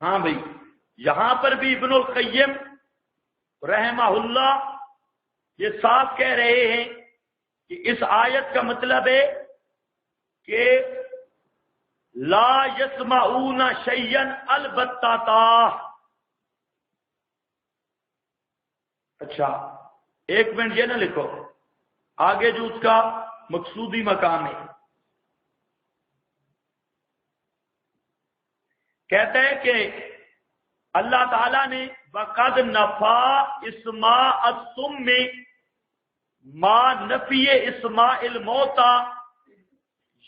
ہاں بھائی، یہاں پر بھی ابن القیم رحمہ اللہ یہ صاف کہہ رہے ہیں کہ اس آیت کا مطلب ہے کہ لا یسمعون شیئا البتہ تا۔ اچھا ایک منٹ یہ نہ لکھو، آگے جو اس کا مقصودی مقام ہے، کہتا ہے کہ اللہ تعالیٰ نے وَقَدْ نَفَى اسماء الصُّمِّ ما نفی اسماء الموتى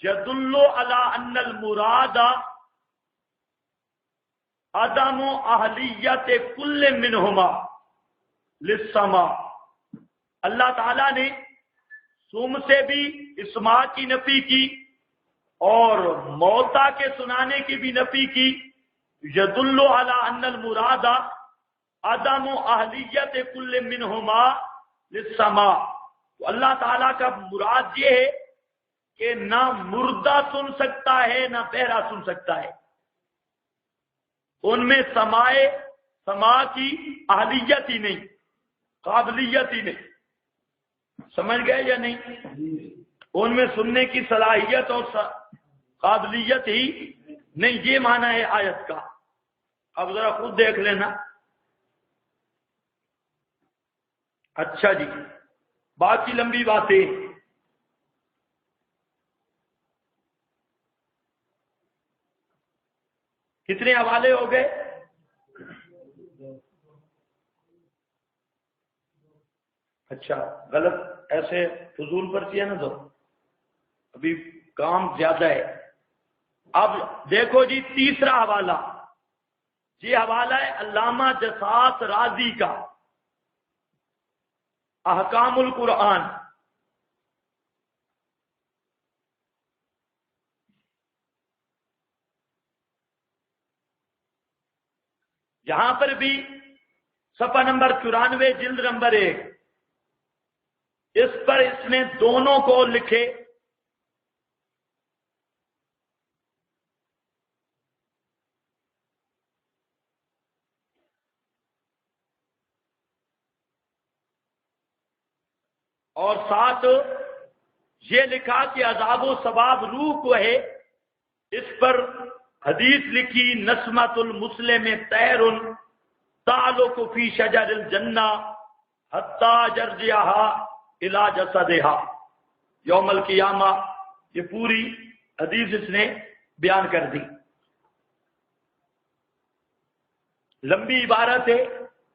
يدل على ان المراد عدم اہلیت کل منہما للسماع۔ اللہ تعالیٰ نے سم سے بھی اسماء کی نفی کی اور موتا کے سنانے کی بھی نفی کی، یدل علی ان المراد عدم اہلیت کل منہما للسماع۔ تو اللہ تعالیٰ کا مراد یہ ہے کہ نہ مردہ سن سکتا ہے نہ بہرا سن سکتا ہے، ان میں سماع کی اہلیت ہی نہیں، قابلیت ہی نہیں۔ سمجھ گئے یا نہیں؟ ان میں سننے کی صلاحیت اور قابلیت ہی نہیں، یہ معنی ہے آیت کا۔ اب ذرا خود دیکھ لینا۔ اچھا جی، باقی لمبی باتیں کتنے حوالے ہو گئے؟ اچھا غلط ایسے فضول پرچی ہے نا، تو ابھی کام زیادہ ہے۔ اب دیکھو جی تیسرا حوالہ، یہ حوالہ ہے علامہ جساس رازی کا احکام القرآن۔ یہاں پر بھی صفحہ نمبر 94 جلد نمبر 1، اس پر اس نے دونوں کو لکھے۔ اور ساتھ یہ لکھا کہ عذاب و ثواب روح کو ہے، اس پر حدیث لکھی نسمۃ المسلم طیر تعلق فی شجر الجنہ حتی یرجعها الی جسدہا یوم القیامہ۔ یہ پوری حدیث اس نے بیان کر دی، لمبی عبارت ہے،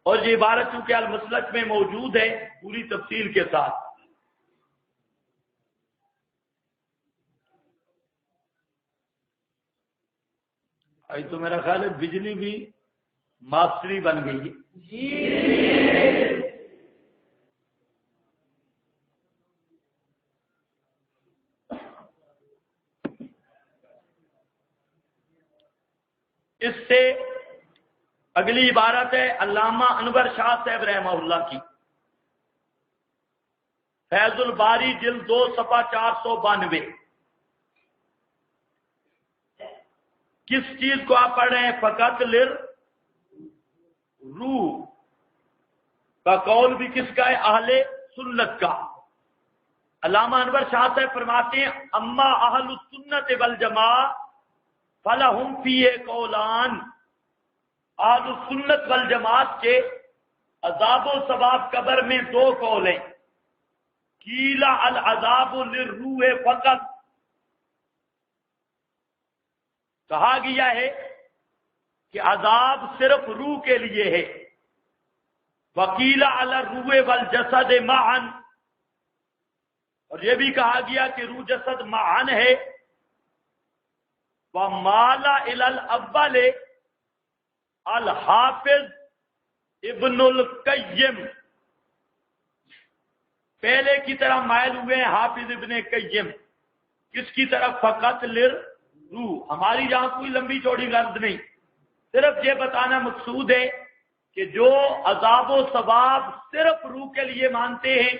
اور یہ عبارت چونکہ المسلک میں موجود ہے پوری تفصیل کے ساتھ۔ آج تو میرا خیال ہے بجلی بھی ماسٹری بن گئی۔ اس سے اگلی عبارت ہے علامہ انور شاہ صاحب رحمہ اللہ کی، فیض الباری جلد 2 صفحہ 492۔ کس چیز کو آپ پڑھ رہے ہیں؟ فقط لر روح کا قول بھی کس کا ہے؟ اہل سنت کا۔ علامہ انور شاہ صاحب فرماتے ہیں اما اہل السنت والجماعہ فلہم فیہ قولان۔ اہل السنت والجماعت کے عذاب و ثواب قبر میں 2 قول ہیں۔ قیل العذاب للروح فقط، کہا گیا ہے کہ عذاب صرف روح کے لیے ہے۔ وقیل علی الروح والجسد معا، اور یہ بھی کہا گیا کہ روح جسد معا ہے۔ ومال الی الاول الحافظ ابن القیم، پہلے کی طرح مائل ہوئے ہیں حافظ ابن قیم، کس کی طرف؟ فقط لر روح۔ ہماری یہاں کوئی لمبی چوڑی غرض نہیں، صرف یہ بتانا مقصود ہے کہ جو عذاب و ثواب صرف روح کے لیے مانتے ہیں،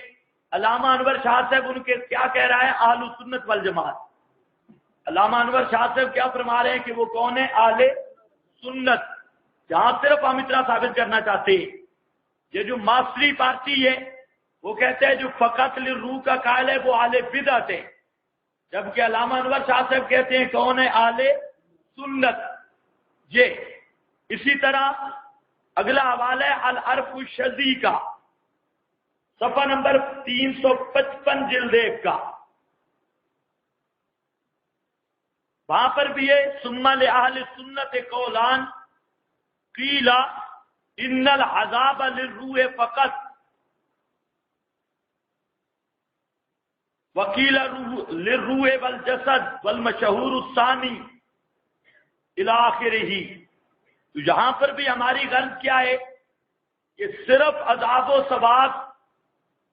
علامہ انور شاہ صاحب ان کے کیا کہہ رہا ہے؟ اہل السنت والجماعت۔ علامہ انور شاہ صاحب کیا فرما رہے ہیں کہ وہ کون ہے؟ اہل سنت۔ جہاں صرف ہم اتنا ثابت کرنا چاہتے ہیں، یہ جو ماسٹری پارٹی ہے وہ کہتے ہیں جو فقط للروح کا قائل ہے وہ اہل بدعت ہے، جبکہ علامہ انور شاہ صاحب کہتے ہیں کون ہے؟ اہل سنت۔ یہ اسی طرح اگلا حوالہ ہے العرف الشذی کا، صفحہ نمبر 355 جلد 1 کا، وہاں پر بھی ہے ثم لأہل السنت قولان قیل ان العذاب للروح فقط وقیل للروح والجسد والمشہور الثانی الی آخرہ۔ تو یہاں پر بھی ہماری غرض کیا ہے کہ صرف عذاب و ثواب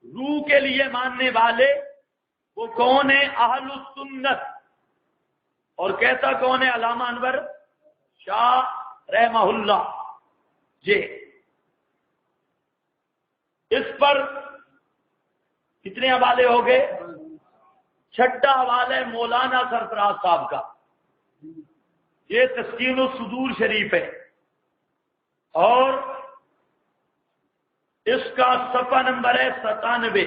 روح کے لیے ماننے والے وہ کون ہیں؟ اہل السنت۔ اور کہتا کون ہے؟ علامہ انور شاہ رحمہ اللہ۔ جی اس پر کتنے حوالے ہو گئے؟ چھٹا حوالہ ہے مولانا سرفراز صاحب کا، یہ تسکین الصدور شریف ہے، اور اس کا صفحہ نمبر ہے 97۔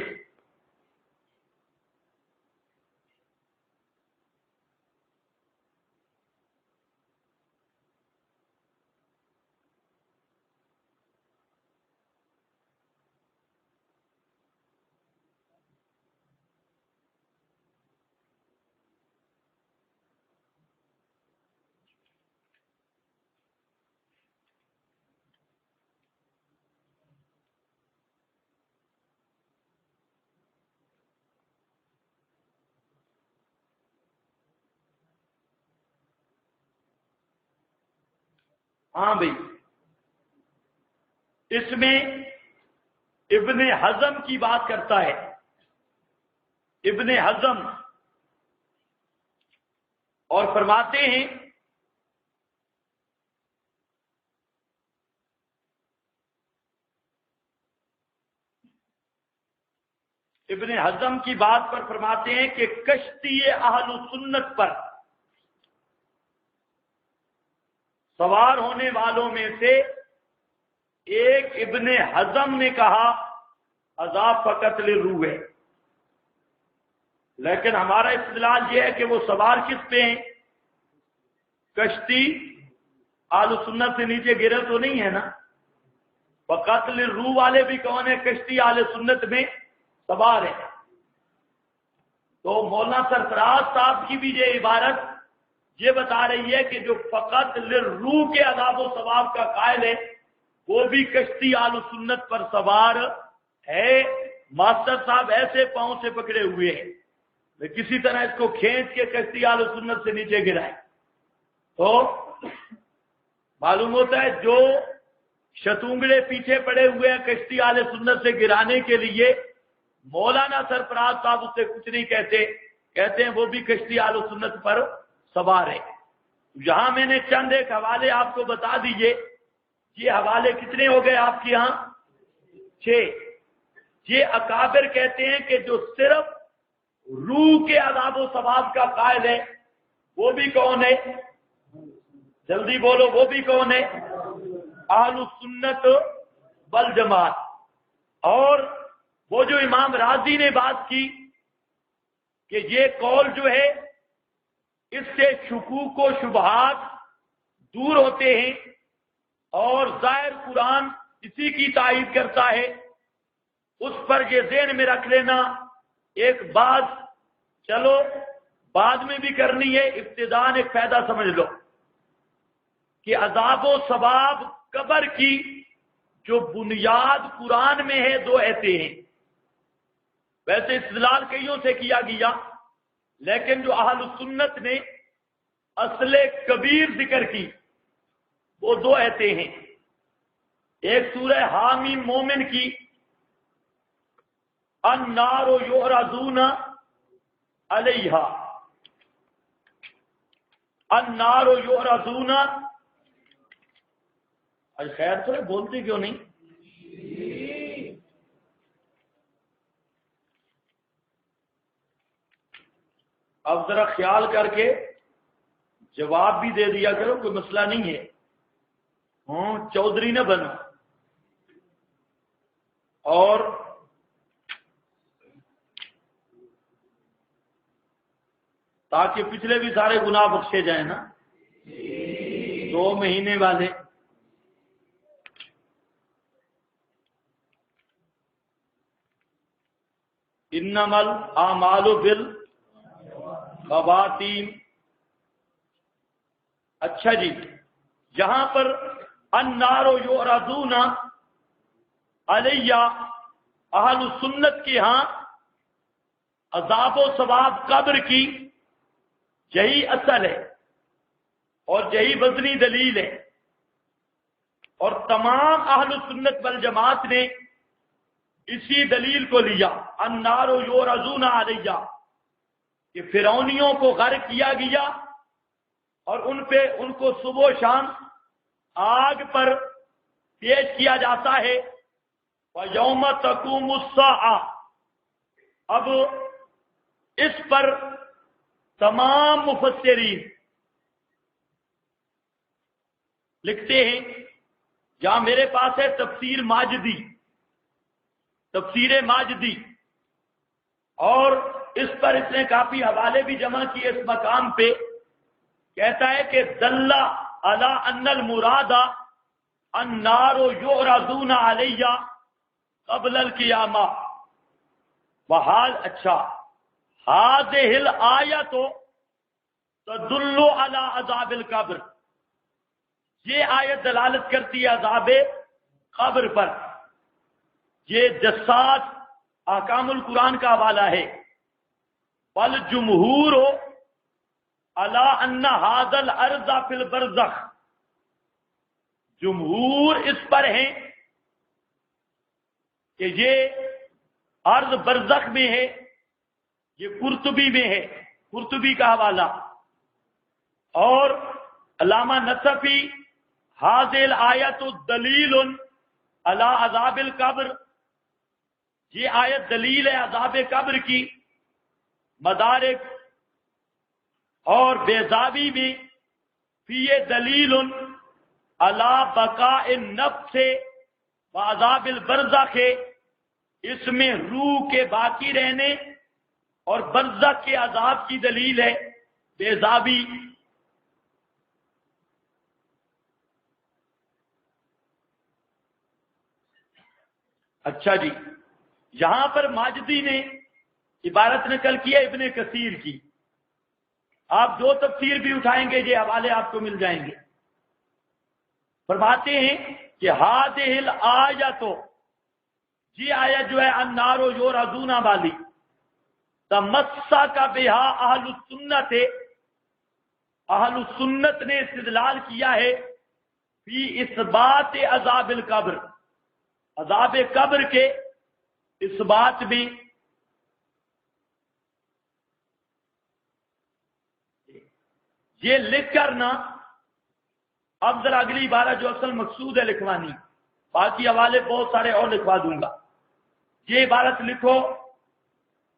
ہاں بھائی، اس میں ابن حزم کی بات کرتا ہے، ابن حزم، اور فرماتے ہیں ابن حزم کی بات پر فرماتے ہیں کہ کشتی اہل سنت پر سوار ہونے والوں میں سے ایک ابن حزم نے کہا عذاب فقط للروح ہے، لیکن ہمارا استدلال یہ ہے کہ وہ سوار کس پہ ہیں؟ کشتی اہل سنت سے نیچے گرے تو نہیں ہے نا؟ فقط للروح والے بھی کون ہے؟ کشتی اہل سنت میں سوار ہے۔ تو مولانا سرفراز صاحب کی بھی یہ عبارت یہ بتا رہی ہے کہ جو فقط للروح کے عذاب و ثواب کا قائل ہے وہ بھی کشتی اہل سنت پر سوار ہے۔ ماسٹر صاحب ایسے پاؤں سے پکڑے ہوئے ہیں، میں کسی طرح اس کو کھینچ کے کشتی اہل سنت سے نیچے گرائے تو معلوم ہوتا ہے جو شتونگڑے پیچھے پڑے ہوئے ہیں کشتی اہل سنت سے گرانے کے لیے، مولانا سرفراز صاحب اس سے کچھ نہیں کہتے، کہتے ہیں وہ بھی کشتی اہل سنت پر سوار ہے۔ یہاں میں نے چند ایک حوالے آپ کو بتا دیجئے، یہ حوالے کتنے ہو گئے آپ کے یہاں؟ 6۔ یہ اکابر کہتے ہیں کہ جو صرف روح کے عذاب و ثواب کا قائل ہے وہ بھی کون ہے؟ جلدی بولو، وہ بھی کون ہے؟ اہل السنت والجماعت۔ اور وہ جو امام راضی نے بات کی کہ یہ قول جو ہے اس سے شکوک و شبہات دور ہوتے ہیں اور ظاہر قرآن اسی کی تائید کرتا ہے، اس پر یہ ذہن میں رکھ لینا۔ ایک بات چلو بعد میں بھی کرنی ہے، ابتداءً ایک فائدہ سمجھ لو کہ عذاب و ثواب قبر کی جو بنیاد قرآن میں ہے 2 ایتے ہیں۔ ویسے استدلال کئیوں سے کیا گیا، لیکن جو اہل سنت نے اصل کبیر ذکر کی وہ 2 ایتے ہیں۔ ایک سورہ حامیم مومن کی النار یعرضون علیہا، النار یعرضون، آج خیر تو بولتے کیوں نہیں؟ اب ذرا خیال کر کے جواب بھی دے دیا کرو، کوئی مسئلہ نہیں ہے۔ چودھری نہ بنو، اور تاکہ پچھلے بھی سارے گناہ بخشے جائیں نا، 2 مہینے والے۔ انما الاعمال بالخواتیم۔ اچھا جی، یہاں پر النار یعرضون علیہ، اہل سنت کے ہاں عذاب و ثواب قبر کی یہی اصل ہے اور یہی وزنی دلیل ہے، اور تمام اہل سنت والجماعت نے اسی دلیل کو لیا، النار یعرضون علیہ، کہ فرعونیوں کو غرق کیا گیا اور ان کو صبح و شام آگ پر پیش کیا جاتا ہے۔ وَيَوْمَ تَقُومُ السَّاعَةُ، اب اس پر تمام مفسرین لکھتے ہیں، جہاں میرے پاس ہے تفسیر ماجدی، اور اس پر اس نے کافی حوالے بھی جمع کیے اس مقام پہ، کہتا ہے کہ دل علی ان المراد النار یعرضون علیہ قبل القیامہ وحال۔ اچھا، هذه الآیت تدل علی عذاب القبر، یہ آیت دلالت کرتی ہے عذاب قبر پر۔ یہ جساس احکام القرآن کا حوالہ ہے۔ والجمہور علی ان ھذا الارض فی البرزخ، جمہور اس پر ہیں کہ یہ عرض برزخ میں ہے، یہ قرطبی میں ہے، قرطبی کا حوالہ، اور علامہ نصفی ھذہ الآیت دلیل علی عذاب القبر، یہ آیت دلیل ہے عذاب قبر کی۔ مدارک اور بیضاوی میں فی دلیل علی بقاء النفس وعذاب البرزخ، اس میں روح کے باقی رہنے اور برزخ کے عذاب کی دلیل ہے، بیضاوی۔ اچھا جی، یہاں پر ماجدی نے عبارت نقل کیا ابن کثیر کی، آپ جو تفسیر بھی اٹھائیں گے یہ حوالے آپ کو مل جائیں گے۔ فرماتے ہیں کہ ہذہ الآیت، یہ آیت جو ہے النار یعرضون والی، تمسک بہا اہل السنت، اہل السنت نے استدلال کیا ہے فی اثبات عذاب القبر، عذاب قبر کے اس بات میں۔ یہ لکھ کر نا، اب ذرا اگلی عبارت جو اصل مقصود ہے لکھوانی، باقی حوالے بہت سارے اور لکھوا دوں گا، یہ عبارت لکھو۔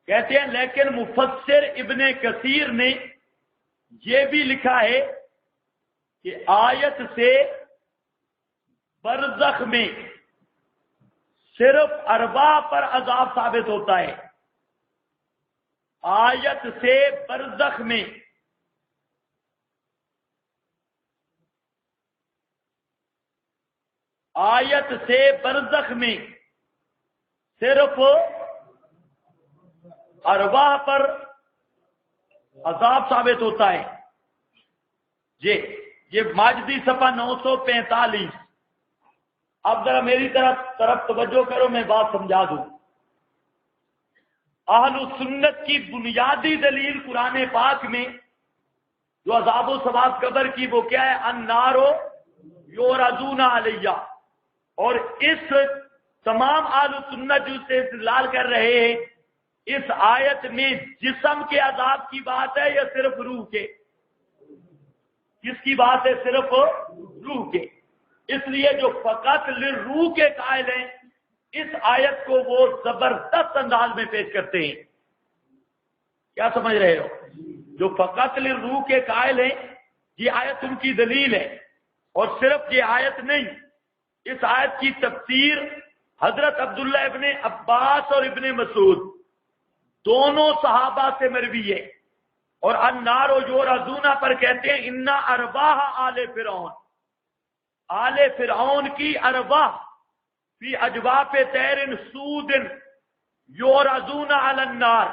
کہتے ہیں لیکن مفسر ابن کثیر نے یہ بھی لکھا ہے کہ آیت سے برزخ میں صرف ارواح پر عذاب ثابت ہوتا ہے، آیت سے برزخ میں صرف ارواح پر عذاب ثابت ہوتا ہے۔ یہ ماجدی صفحہ 945۔ اب ذرا میری طرف توجہ کرو، میں بات سمجھا دوں۔ اہل سنت کی بنیادی دلیل قرآن پاک میں جو عذاب و ثواب قبر کی، وہ کیا ہے؟ النار یعرضون علیہ، اور اس تمام اہل سنت جو سے استدلال کر رہے ہیں، اس آیت میں جسم کے عذاب کی بات ہے یا صرف روح کے؟ کس کی بات ہے؟ صرف روح کے۔ اس لیے جو فقط للروح کے قائل ہیں، اس آیت کو وہ زبردست انداز میں پیش کرتے ہیں۔ کیا سمجھ رہے ہو؟ جو فقط للروح کے قائل ہیں، یہ آیت ان کی دلیل ہے، اور صرف یہ آیت نہیں، اس آیت کی تفسیر حضرت عبداللہ ابن عباس اور ابن مسعود دونوں صحابہ سے مروی ہے، اور النار یورزون پر کہتے ہیں انا ارواح آل فرعون، آل فرعون کی ارواح فی اجواف طیر سود یورزون علی النار،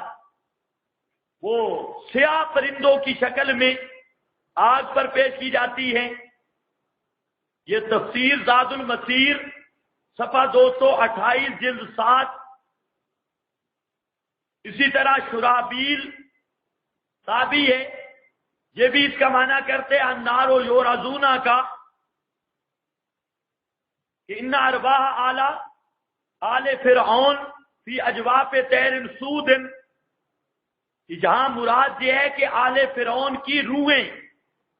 وہ سیاہ پرندوں کی شکل میں آگ پر پیش کی جاتی ہے۔ یہ تفسیر زاد المسیر صفحہ 228 جلد 7۔ اسی طرح شرابیل تابی ہے، یہ بھی اس کا معنی کرتے ہیں النار یورزونا کا کہ ان ارواح آل فرعون فی اجواف طیر سود، کہ جہاں مراد یہ ہے کہ آل فرعون کی روحیں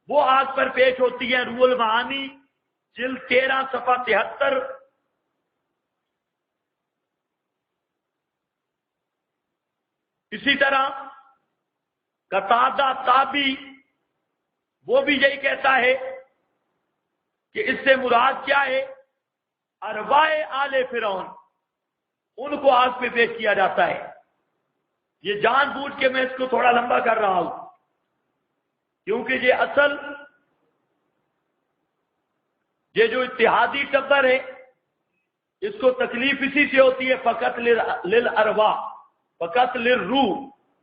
وہ آگ پر پیش ہوتی ہیں۔ روح المعانی جلد 13 صفحہ 73۔ اسی طرح قتادہ تابی وہ بھی یہی کہتا ہے کہ اس سے مراد کیا ہے، ارواح آل فرعون، ان کو آگ پہ پیش کیا جاتا ہے۔ یہ جان بوجھ کے میں اس کو تھوڑا لمبا کر رہا ہوں، کیونکہ یہ جو اتحادی ٹبر ہے اس کو تکلیف اسی سے ہوتی ہے، فقط للارواح، فقط للروح،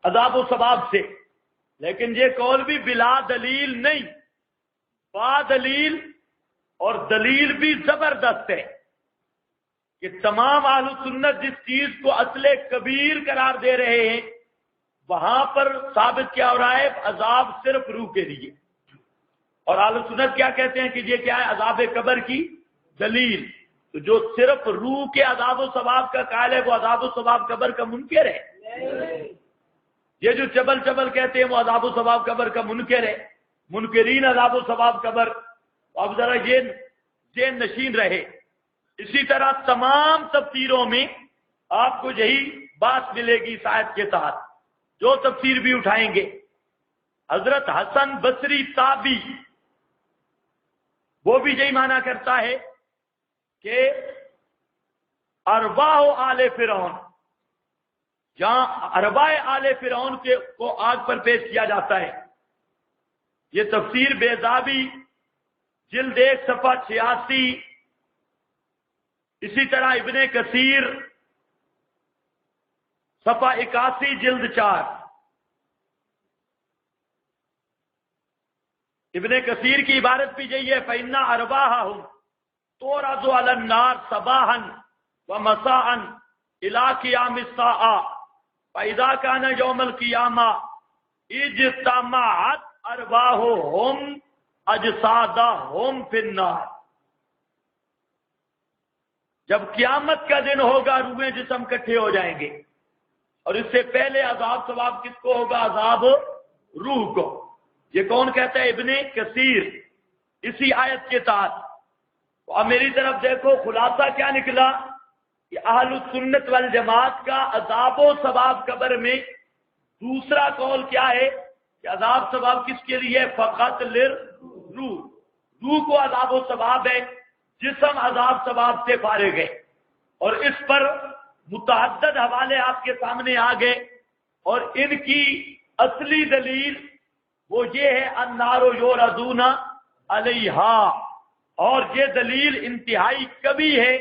عذاب و ثواب سے۔ لیکن یہ قول بھی بلا دلیل نہیں، با دلیل، اور دلیل بھی زبردست ہے کہ تمام اہل سنت جس چیز کو اصل کبیر قرار دے رہے ہیں وہاں پر ثابت کیا ہو رہا ہے، عذاب صرف روح کے لیے، اور اہل سنت کیا کہتے ہیں کہ یہ کیا ہے، عذاب قبر کی دلیل۔ تو جو صرف روح کے عذاب و ثواب کا قائل ہے وہ عذاب و ثواب قبر کا منکر ہے۔ یہ جو چبل کہتے ہیں وہ عذاب و ثواب قبر کا منکر ہے، منکرین عذاب و ثواب قبر۔ اب ذرا یہ ذہن نشین رہے۔ اسی طرح تمام تفسیروں میں آپ کو یہی بات ملے گی اس آیت کے تحت، جو تفسیر بھی اٹھائیں گے۔ حضرت حسن بصری تابی وہ بھی یہی معنی کرتا ہے کہ ارواح آل فرعون، جہاں ارواح آل فرعون کو آگ پر پیش کیا جاتا ہے۔ یہ تفسیر بیضاوی جلد 1 صفحہ 86، اسی طرح ابن کثیر صفحہ 81 جلد 4۔ ابن کثیر کی عبارت بھی یہی ہے، فَإِنَّ أَرْوَاحَهُمْ تُعْرَضُ عَلَى النَّارِ صَبَاحًا وَمَسَاءً إِلَى قِيَامِ السَّاعَةِ فَإِذَا كَانَ يَوْمُ الْقِيَامَةِ اجْتَمَعَتْ أَرْوَاحُهُمْ أَجْسَادَهُمْ فِي النَّارِ۔ جب قیامت کا دن ہوگا روحیں جسم کٹھے ہو جائیں گے، اور اس سے پہلے عذاب ثواب کس کو ہوگا، عذاب روح کو۔ یہ کون کہتا ہے؟ ابن کثیر، اسی آیت کے تحت۔ اور میری طرف دیکھو، خلاصہ کیا نکلا کہ اہل السنت والجماعت کا عذاب و ثواب قبر میں دوسرا قول کیا ہے کہ عذاب ثواب کس کے لیے؟ فقط للروح، روح کو عذاب و ثواب ہے، جسم عذاب ثواب سے فارغ ہے۔ اور اس پر متعدد حوالے آپ کے سامنے آ گئے، اور ان کی اصلی دلیل وہ یہ ہے النار یورزون علیہا، اور یہ دلیل انتہائی کبھی ہے۔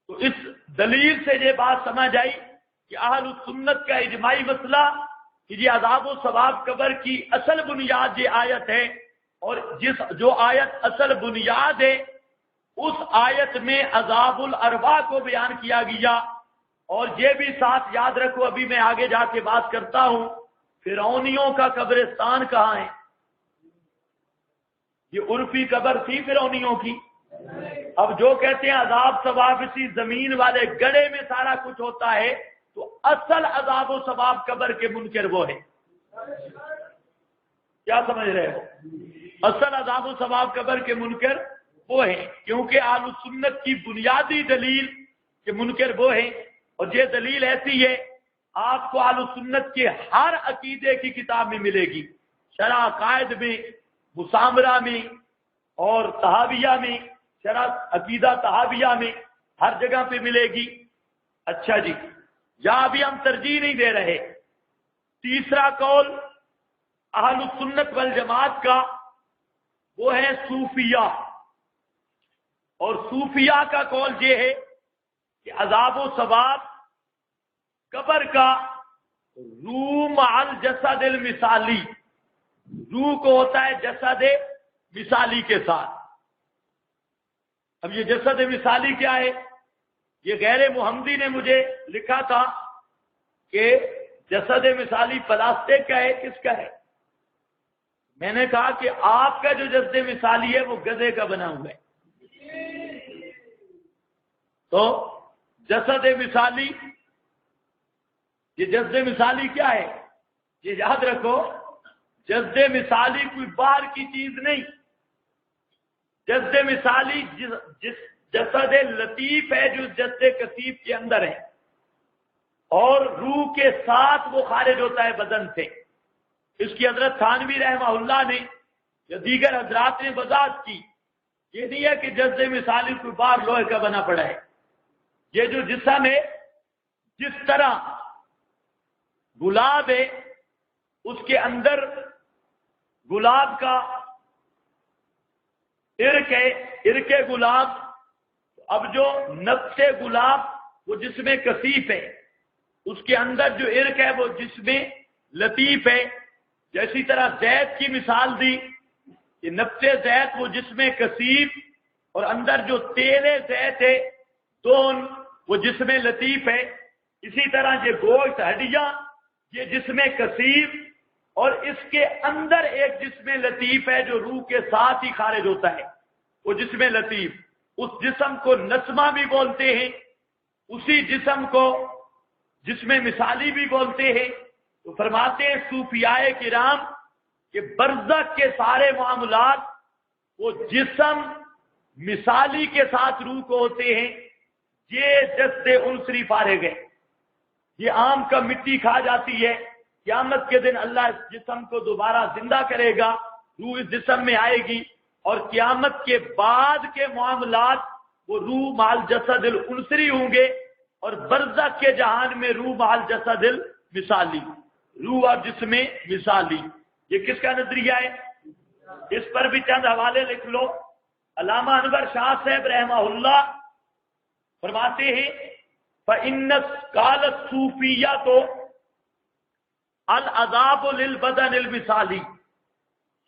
تو اس دلیل سے یہ بات سمجھ آئی کہ اہل السنت کا اجماعی مسئلہ کہ یہ عذاب و ثواب قبر کی اصل بنیاد یہ آیت ہے، اور جو آیت اصل بنیاد ہے اس آیت میں عذاب الارواح کو بیان کیا گیا۔ اور یہ بھی ساتھ یاد رکھو، ابھی میں آگے جا کے بات کرتا ہوں، فرعونیوں کا قبرستان کہاں ہے؟ یہ عرفی قبر تھی فرعونیوں کی۔ اب جو کہتے ہیں عذاب ثواب اسی زمین والے گڑھے میں سارا کچھ ہوتا ہے، تو اصل عذاب و ثواب قبر کے منکر وہ ہے۔ کیا سمجھ رہے ہو؟ اصل عذاب و ثواب قبر کے منکر وہ ہیں، کیونکہ اہل السنت کی بنیادی دلیل کہ منکر وہ ہیں۔ اور یہ دلیل ایسی ہے آپ کو اہل السنت کے ہر عقیدے کی کتاب میں ملے گی، شرح عقائد میں، مسامرہ میں، اور تحاویہ میں، شرح عقیدہ تحاویہ میں ہر جگہ پہ ملے گی۔ اچھا جی، یہاں بھی ہم ترجیح نہیں دے رہے۔ تیسرا قول اہل السنت والجماعت کا وہ ہے صوفیہ، اور صوفیہ کا قول یہ ہے کہ عذاب و ثواب قبر کا روح مع الجسد المثالی، روح کو ہوتا ہے جسد مثالی کے ساتھ۔ اب یہ جسد مثالی کیا ہے؟ یہ غیر محمدی نے مجھے لکھا تھا کہ جسد مثالی پلاسٹک کا ہے، کس کا ہے؟ میں نے کہا کہ آپ کا جو جسد مثالی ہے وہ گدھے کا بنا ہوا ہے۔ تو جسد مثالی، یہ جسد مثالی کیا ہے؟ یہ یاد رکھو، جسد مثالی کوئی باہر کی چیز نہیں۔ جسد مثالی جس جسد لطیف ہے جو جسد کثیف کے اندر ہے، اور روح کے ساتھ وہ خارج ہوتا ہے بدن سے۔ اس کی حضرت تھانوی رحمہ اللہ نے یا دیگر حضرات نے وضاحت کی، یہ نہیں ہے کہ جسد مثالی کوئی باہر لوہے کا بنا پڑا ہے۔ یہ جو جسم ہے، جس طرح گلاب ہے، اس کے اندر گلاب کا عرق ہے، عرق گلاب۔ اب جو نفس گلاب وہ جسم کثیف ہے، اس کے اندر جو عرق ہے وہ جسم لطیف ہے۔ جیسی طرح زیت کی مثال دی کہ نفس زیت وہ جسم کثیف، اور اندر جو تیل زیت ہے دون وہ جسم لطیف ہے۔ اسی طرح یہ گوشت ہڈیاں یہ جسم کثیف، اور اس کے اندر ایک جسم لطیف ہے جو روح کے ساتھ ہی خارج ہوتا ہے، وہ جسم لطیف۔ اس جسم کو نسمہ بھی بولتے ہیں، اسی جسم کو جسم مثالی بھی بولتے ہیں۔ تو فرماتے ہیں صوفیاء کرام کہ برزخ کے سارے معاملات وہ جسم مثالی کے ساتھ روح کو ہوتے ہیں۔ یہ جسد عنصری فارغ ہے، یہ عام کا مٹی کھا جاتی ہے۔ قیامت کے دن اللہ اس جسم کو دوبارہ زندہ کرے گا، روح اس جسم میں آئے گی، اور قیامت کے بعد کے معاملات وہ روح مع الجسد العنصری ہوں گے، اور برزخ کے جہان میں روح مع الجسد المثالی، روح اور جسم مثالی۔ یہ کس کا نظریہ ہے؟ اس پر بھی چند حوالے لکھ لو۔ علامہ انور شاہ صاحب رحمہ اللہ فرماتے ہیں فَإِنَّ قَالَ الصُّوفِيَّةُ العذاب للبدن المثالی،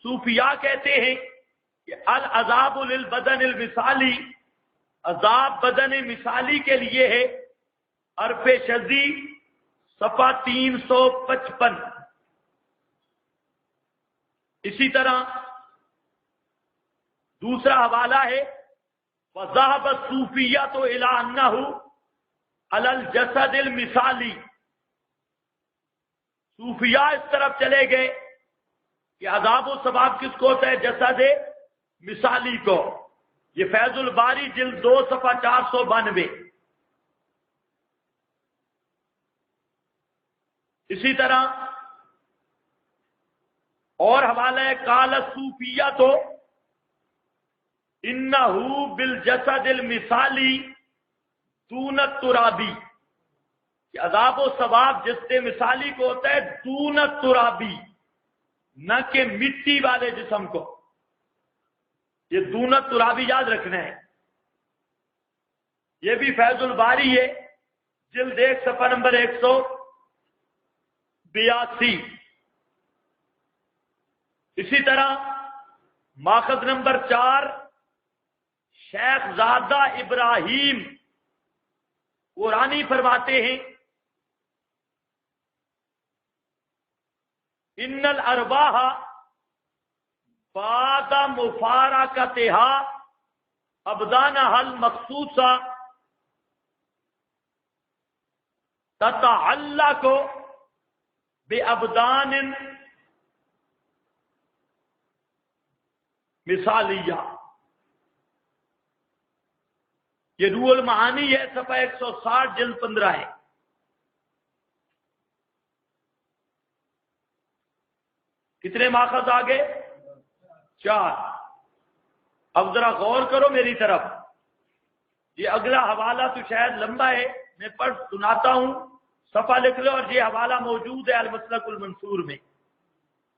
صوفیاء کہتے ہیں کہ العذاب للبدن المثالی، عذاب بدن مثالی کے لیے ہے۔ حرف شذی صفحہ 355۔ اسی طرح دوسرا حوالہ ہے وَذَهَبَ الصُّوفِيَّةُ إِلَىٰ أَنَّهُ عَلَى الْجَسَدِ الْمِثَالِ، صوفیاء اس طرف چلے گئے کہ عذاب و ثواب کس کو ہوتا ہے؟ جسد مثالی کو۔ یہ فیض الباری جلد 2 صفحہ 492۔ اسی طرح اور حوالہ ہے قال الصوفیہ تو انہو بالجسد المثالی دون الترابی، کہ عذاب و ثواب جسد مثالی کو ہوتا ہے دون الترابی، نہ کہ مٹی والے جسم کو۔ یہ دون الترابی یاد رکھنا ہے۔ یہ بھی فیض الباری ہے جلد 1 صفحہ نمبر 182۔ اسی طرح ماخذ نمبر 4 شیخ زادہ ابراہیم قرآنی فرماتے ہیں ان الارواح بعد مفارقتها ابدانها المخصوصہ تتعلق بابدان مثالیہ۔ یہ روح المعانی ہے، صفحہ 160 جلد 15 ہے۔ کتنے ماخذ آگے؟ 4۔ اب ذرا غور کرو میری طرف، یہ اگلا حوالہ تو شاید لمبا ہے، میں پڑھ سناتا ہوں، صفحہ لکھ لو، اور یہ حوالہ موجود ہے المسلک المنصور میں،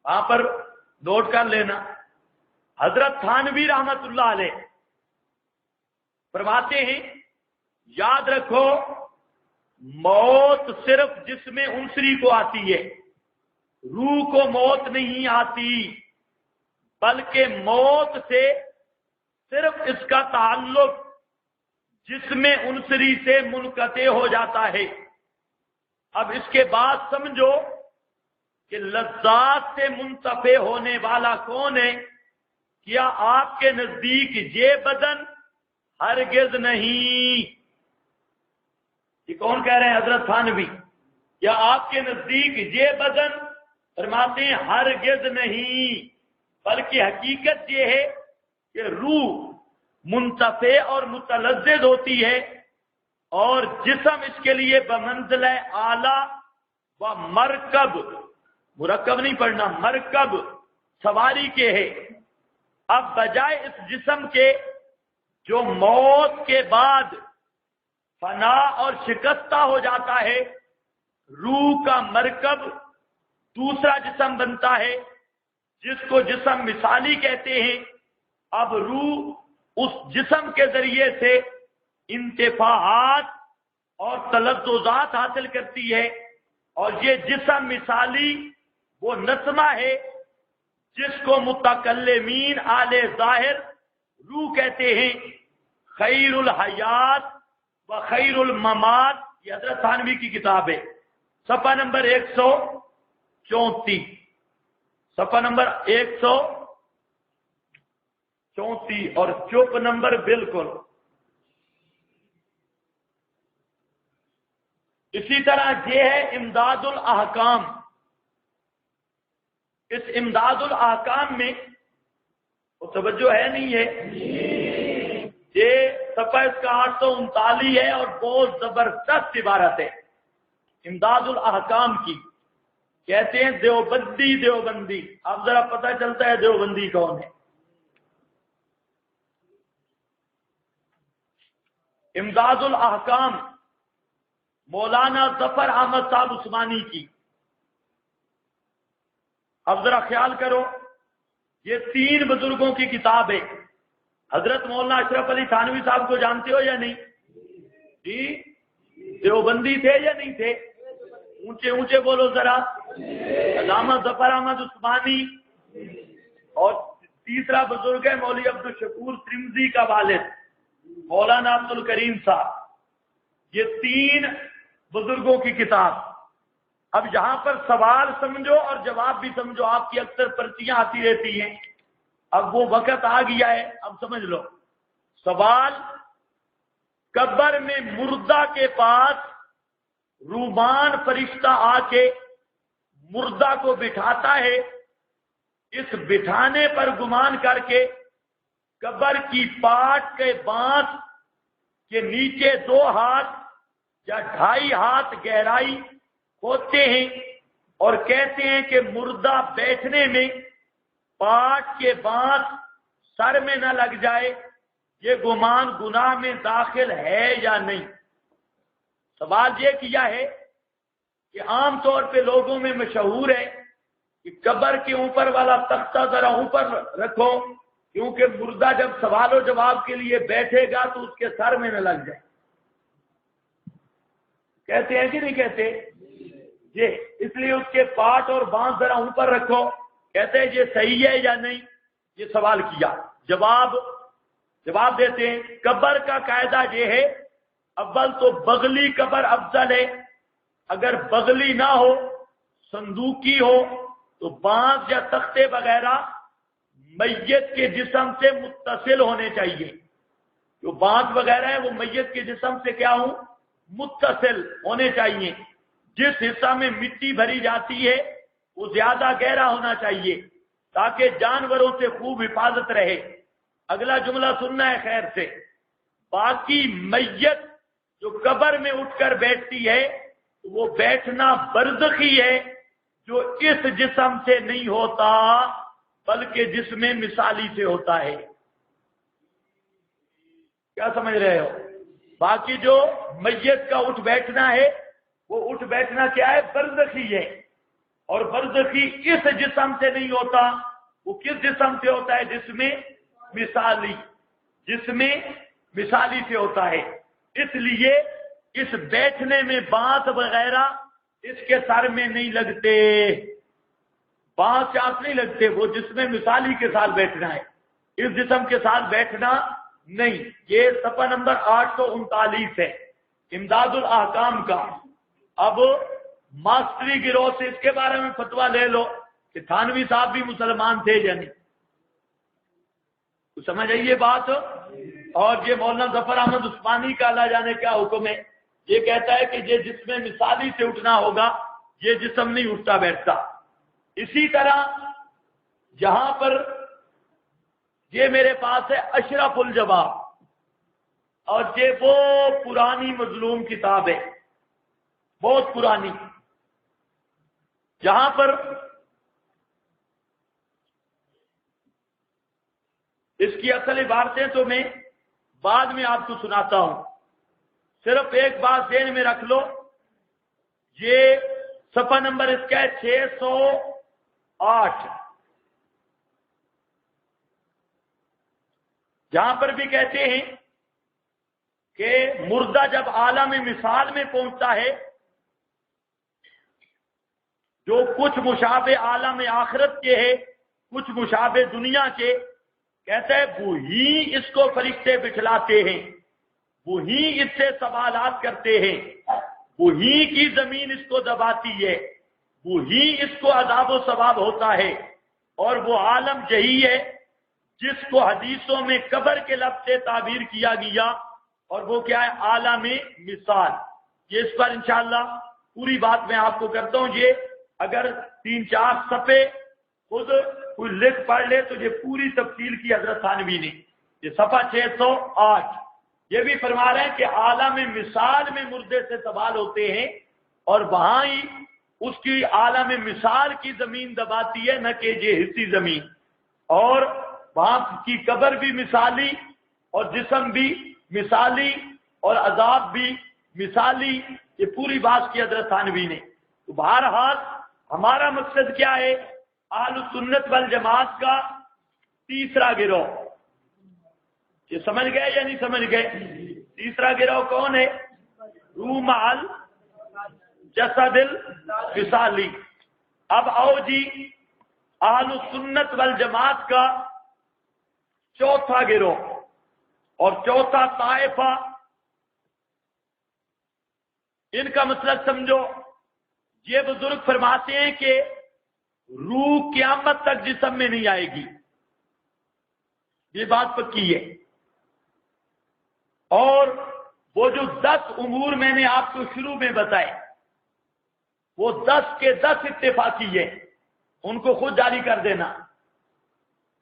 وہاں پر نوٹ کر لینا۔ حضرت تھانوی رحمت اللہ علیہ فرماتے ہیں، یاد رکھو موت صرف جسم انصری کو آتی ہے، روح کو موت نہیں آتی، بلکہ موت سے صرف اس کا تعلق جسم انصری سے منقطع ہو جاتا ہے۔ اب اس کے بعد سمجھو کہ لذات سے منتفع ہونے والا کون ہے؟ کیا آپ کے نزدیک یہ بدن؟ ہرگز نہیں۔ یہ کون کہہ رہے ہیں؟ حضرت تھانوی۔ کیا آپ کے نزدیک یہ بدن؟ فرماتے ہیں ہرگز نہیں، بلکہ حقیقت یہ ہے کہ روح منتفع اور متلذذ ہوتی ہے، اور جسم اس کے لیے بمنزلہ اعلی و مرکب، مرکب نہیں پڑھنا، مرکب سواری کے ہے۔ اب بجائے اس جسم کے جو موت کے بعد فنا اور شکستہ ہو جاتا ہے، روح کا مرکب دوسرا جسم بنتا ہے جس کو جسم مثالی کہتے ہیں۔ اب روح اس جسم کے ذریعے سے انتفاعات اور تلذذات حاصل کرتی ہے، اور یہ جسم مثالی وہ نسمہ ہے جس کو متکلمین اہل ظاہر روح کہتے ہیں۔ خیر الحیات و خیر الممات، یہ حضرت تھانوی کی کتاب ہے، صفحہ نمبر 134، صفحہ نمبر 134 اور چپ نمبر بالکل۔ اسی طرح یہ ہے امداد الاحکام۔ اس امداد الاحکام میں وہ توجہ ہے نہیں ہے، یہ صفحہ اس کا 839 ہے، اور بہت زبردست عبارت ہے امداد الاحکام کی۔ کہتے ہیں دیوبندی، اب ذرا پتہ چلتا ہے دیوبندی کون ہے۔ امداد الاحکام مولانا ظفر احمد صاحب عثمانی کی۔ اب ذرا خیال کرو، یہ 3 بزرگوں کی کتاب ہے۔ حضرت مولانا اشرف علی تھانوی صاحب کو جانتے ہو یا نہیں؟ جی، دیوبندی تھے یا نہیں تھے؟ اونچے اونچے بولو ذرا۔ علامہ ظفر احمد عثمانی، اور تیسرا بزرگ ہے مولوی عبدالشکور ترمذی کا والد مولانا عبد الکریم صاحب۔ یہ 3 بزرگوں کی کتاب۔ اب یہاں پر سوال سمجھو اور جواب بھی سمجھو، آپ کی اکثر پرچیاں آتی رہتی ہیں، اب وہ وقت آ گیا ہے، اب سمجھ لو۔ سوال، قبر میں مردہ کے پاس رومان فرشتہ آ کے مردہ کو بٹھاتا ہے، اس بٹھانے پر گمان کر کے قبر کی پاٹ کے بانس کے نیچے 2 ہاتھ یا 2.5 ہاتھ گہرائی ہوتے ہیں، اور کہتے ہیں کہ مردہ بیٹھنے میں پاٹ کے بانس سر میں نہ لگ جائے، یہ گمان گناہ میں داخل ہے یا نہیں؟ سوال یہ کیا ہے کہ عام طور پہ لوگوں میں مشہور ہے کہ قبر کے اوپر والا تختہ ذرا اوپر رکھو، کیونکہ مردہ جب سوال و جواب کے لیے بیٹھے گا تو اس کے سر میں نہ لگ جائے۔ کہتے ہیں کہ نہیں کہتے؟ یہ اس لیے اس کے پاٹ اور بانس ذرا اوپر رکھو۔ کہتے ہیں یہ صحیح ہے یا نہیں؟ یہ سوال کیا، جواب دیتے ہیں قبر کا قاعدہ یہ ہے، اول تو بغلی قبر افضل ہے، اگر بغلی نہ ہو، صندوقی ہو، تو بانس یا تختے وغیرہ میت کے جسم سے متصل ہونے چاہیے۔ جو بانس وغیرہ ہے وہ میت کے جسم سے کیا ہوں؟ متصل ہونے چاہیے۔ جس حصہ میں مٹی بھری جاتی ہے وہ زیادہ گہرا ہونا چاہیے تاکہ جانوروں سے خوب حفاظت رہے۔ اگلا جملہ سننا ہے خیر سے، باقی میت جو قبر میں اٹھ کر بیٹھتی ہے وہ بیٹھنا برزخی ہے، جو اس جسم سے نہیں ہوتا بلکہ جسم مثالی سے ہوتا ہے۔ کیا سمجھ رہے ہو؟ باقی جو میت کا اٹھ بیٹھنا ہے وہ اٹھ بیٹھنا کیا ہے؟ برزخی ہے، اور برزخی اس جسم سے نہیں ہوتا، وہ کس جسم سے ہوتا ہے؟ جس میں مثالی سے ہوتا ہے۔ اس لیے اس بیٹھنے میں بانس وغیرہ اس کے سر میں نہیں لگتے، بانس چانس نہیں لگتے، وہ جس میں مثالی کے ساتھ بیٹھنا ہے، اس جسم کے ساتھ بیٹھنا نہیں۔ یہ صفحہ نمبر 839 ہے امداد الاحکام کا۔ اب ماسٹری گروہ سے اس کے بارے میں فتویٰ لے لو کہ تھانوی صاحب بھی مسلمان تھے یا نہیں، تو سمجھ آئیے بات۔ اور یہ مولانا ظفر احمد عثمانی کا اللہ جانے کیا حکم ہے، یہ کہتا ہے کہ یہ جس میں مثالی سے اٹھنا ہوگا، یہ جسم نہیں اٹھتا بیٹھتا۔ اسی طرح جہاں پر یہ میرے پاس ہے اشرف الجواب، اور یہ وہ پرانی مظلوم کتاب ہے، بہت پرانی، جہاں پر اس کی اصل عبارتیں تو میں بعد میں آپ کو سناتا ہوں، صرف ایک بات ذہن میں رکھ لو، یہ صفحہ نمبر اس کا ہے 608، جہاں پر بھی کہتے ہیں کہ مردہ جب عالم مثال میں پہنچتا ہے، جو کچھ مشابہ عالم آخرت کے ہے، کچھ مشابہ دنیا کے، کہتا ہے وہی اس کو فرشتے بٹھلاتے ہیں، وہی اس سے سوالات کرتے ہیں، وہی کی زمین اس کو دباتی ہے، وہی اس کو عذاب و ثواب ہوتا ہے، اور وہ عالم یہی ہے جس کو حدیثوں میں قبر کے لفظ سے تعبیر کیا گیا، اور وہ کیا ہے؟ عالم مثال۔ یہ اس پر انشاءاللہ پوری بات میں آپ کو کرتا ہوں، یہ اگر 3-4 صفحے خود کوئی لکھ پڑھ لے تو یہ پوری تفصیل کی حضرت تھانوی نے، یہ صفحہ 608، یہ بھی فرما رہے ہیں کہ عالم مثال میں مردے سے سوال ہوتے ہیں، اور وہاں ہی اس کی عالم مثال کی زمین دباتی ہے، نہ کہ یہ حصی زمین، اور وہاں کی قبر بھی مثالی، اور جسم بھی مثالی، اور عذاب بھی مثالی، یہ پوری بات کی حضرت تھانوی نے۔ تو بہرحال ہمارا مقصد کیا ہے؟ اہل سنت والجماعت کا تیسرا گروہ، یہ سمجھ گئے یا نہیں سمجھ گئے؟ تیسرا گروہ کون ہے؟ روح مع الجسد الوصالی۔ اب آؤ جی اہل سنت والجماعت کا چوتھا گروہ اور چوتھا طائفہ، ان کا مسلک سمجھو۔ یہ بزرگ فرماتے ہیں کہ روح قیامت تک جسم میں نہیں آئے گی، یہ بات پکی ہے، اور وہ جو 10 امور میں نے آپ کو شروع میں بتائے، وہ 10 کے 10 اتفاقی ہے، ان کو خود جاری کر دینا۔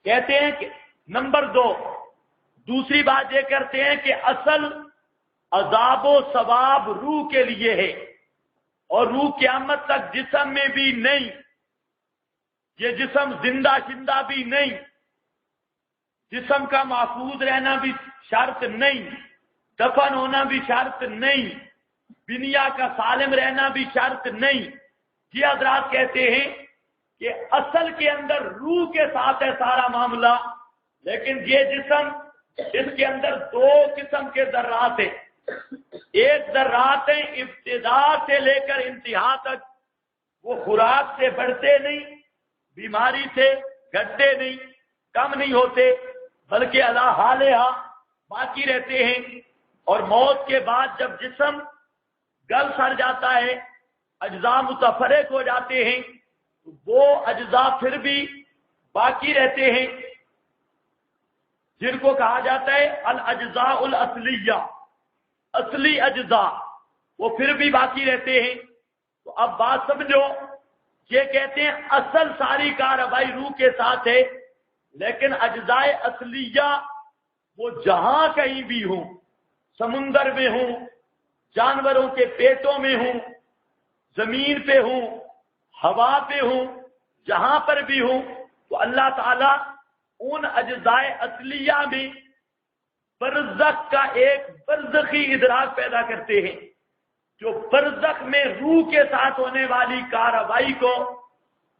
کہتے ہیں کہ نمبر 2، دوسری بات یہ کرتے ہیں کہ اصل عذاب و ثواب روح کے لیے ہے، اور روح قیامت تک جسم میں بھی نہیں، یہ جسم زندہ شندہ بھی نہیں، جسم کا محفوظ رہنا بھی شرط نہیں، دفن ہونا بھی شرط نہیں، دنیا کا سالم رہنا بھی شرط نہیں۔ یہ حضرات کہتے ہیں کہ اصل کے اندر روح کے ساتھ ہے سارا معاملہ، لیکن یہ جسم، اس کے اندر 2 قسم کے ذرات ہیں۔ ایک ذرات ہیں ابتدا سے لے کر انتہا تک، وہ خوراک سے بڑھتے نہیں، بیماری سے گھٹتے نہیں، کم نہیں ہوتے، بلکہ اللہ حالہ باقی رہتے ہیں، اور موت کے بعد جب جسم گل سڑ جاتا ہے، اجزاء متفرق ہو جاتے ہیں، تو وہ اجزاء پھر بھی باقی رہتے ہیں، جن کو کہا جاتا ہے الاجزاء الاصلیہ، اصلی اجزاء، وہ پھر بھی باقی رہتے ہیں۔ تو اب بات سمجھو، یہ کہتے ہیں اصل ساری کارروائی روح کے ساتھ ہے، لیکن اجزاء اصلیہ وہ جہاں کہیں بھی ہوں، سمندر میں ہوں، جانوروں کے پیٹوں میں ہوں، زمین پہ ہوں، ہوا پہ ہوں، جہاں پر بھی ہوں، تو اللہ تعالیٰ ان اجزاء اصلیہ میں برزخ کا ایک برزخی ادراک پیدا کرتے ہیں، جو برزخ میں روح کے ساتھ ہونے والی کارروائی کو